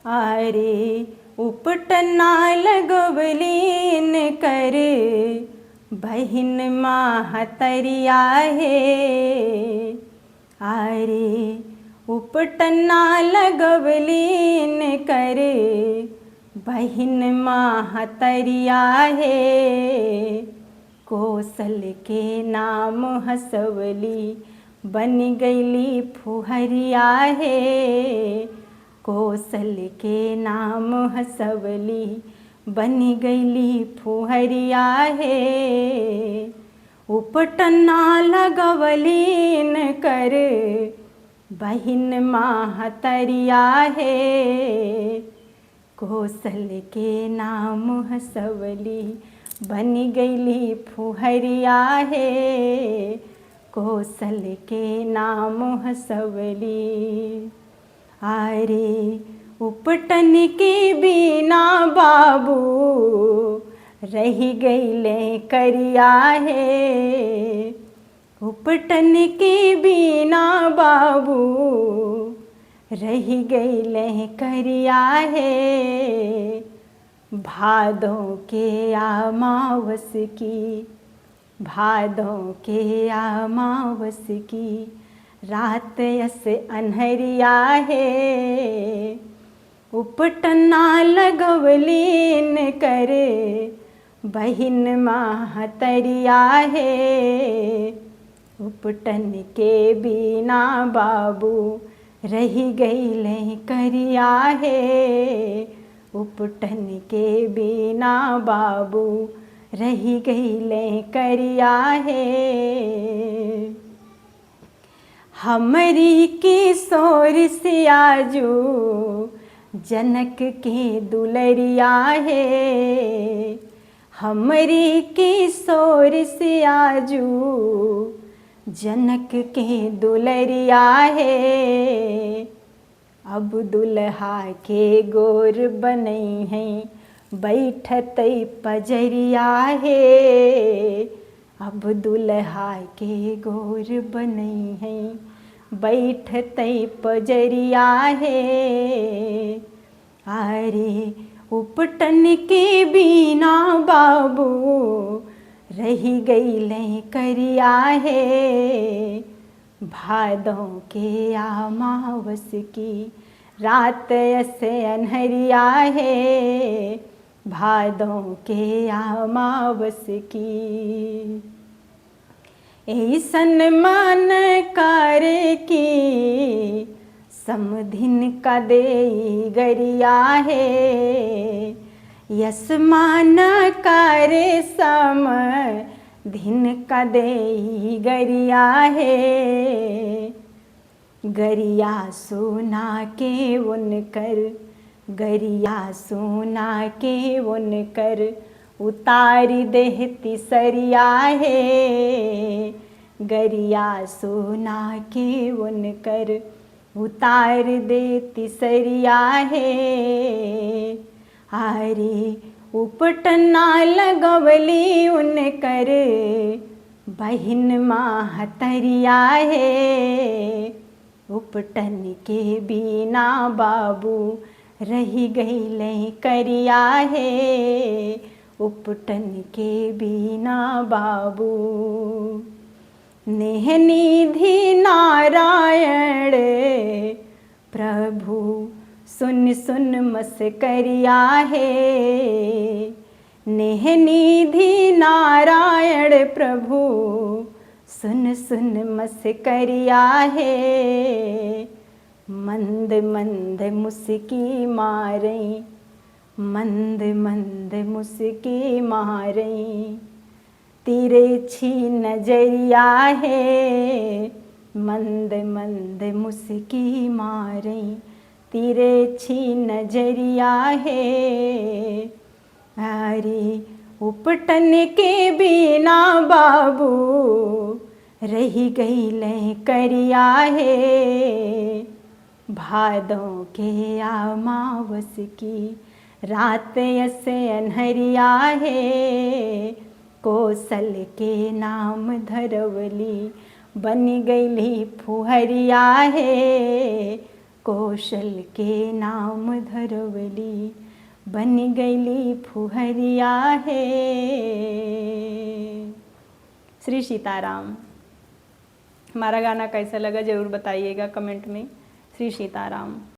आरे उपटना लगवलीन कर बहिन माहतरिया हे। आरे उपटना लगवलीन कर बहिन माहतरिया हे। कोसल के नाम हंसवली बन गईली फुहरिया हे। कोसल के नाम हंसवली बन गईली फुहरिया हे। उपटना लगवलीन कर बहिन माहतरिया हे। कोसल के नाम हंसवली बन गईली फुहरिया हे। कोसल के नाम हंसवली। आरे उपटन के बिना बाबू रही गईले करिया हे। उपटन के बिना बाबू रही गईले करिया हे। भादों के अमावस की भादों के अमावस की रात यस अनहरिया हे। उपटना लगवलीन कर बहिन माहतरिया हे। उपटन के बिना बाबू रही गईले करिया हे। उपटन के बिना बाबू रही गईले करिया हे। हमरी किशोर सियाजू जनक के दुलरिया हे। हमरी किशोर सियाजू जनक के दुलरिया हे। अब दुल्हा के गोर बनई हैं बैठत पजरिया हे। अब दुल्हा के गोर बनई हैं बैठत पजरिया हे। आरे उपटन के बिना बाबू रही गईले करिया हे। भादों के अमावस की रात ऐसे अनहरिया है। भादों के अमावस की ऐसन मन करे की समधिन का देई गरिया है। यस मान करे सम धिन का देई गरिया है। गरिया सोना के उनकर गरिया सोना के उनकर उतारी देहती सरिया है। गरिया सोना के उनकर उतार देती सरिया है। आरे उपटना लगवली उनकर बहिन माहतरिया है। उपटन के बिना बाबू रही गईले करिया है। उपटन के बिना बाबू नेह निधि नारायण प्रभु सुन सुन मस्करिया है। नेह निधि नारायण प्रभु सुन सुन मस्करिया है। मंद मंद मुस्की मारई मंद मंद मुस्की मारई तिरछी नजरिया है। मंद मंद मुस्की मारई तिरछी नजरिया है। अरे उपटन के बिना बाबू रही गईले करिया है। भादों के अमावस की रात ऐसे अनहरिया है। कोसल के नाम धरवली बन गईली फुहरिया है। कौशल के नाम धरवली बन गईली फुहरिया है। श्री सीताराम। हमारा गाना कैसा लगा ज़रूर बताइएगा कमेंट में। श्री सीताराम।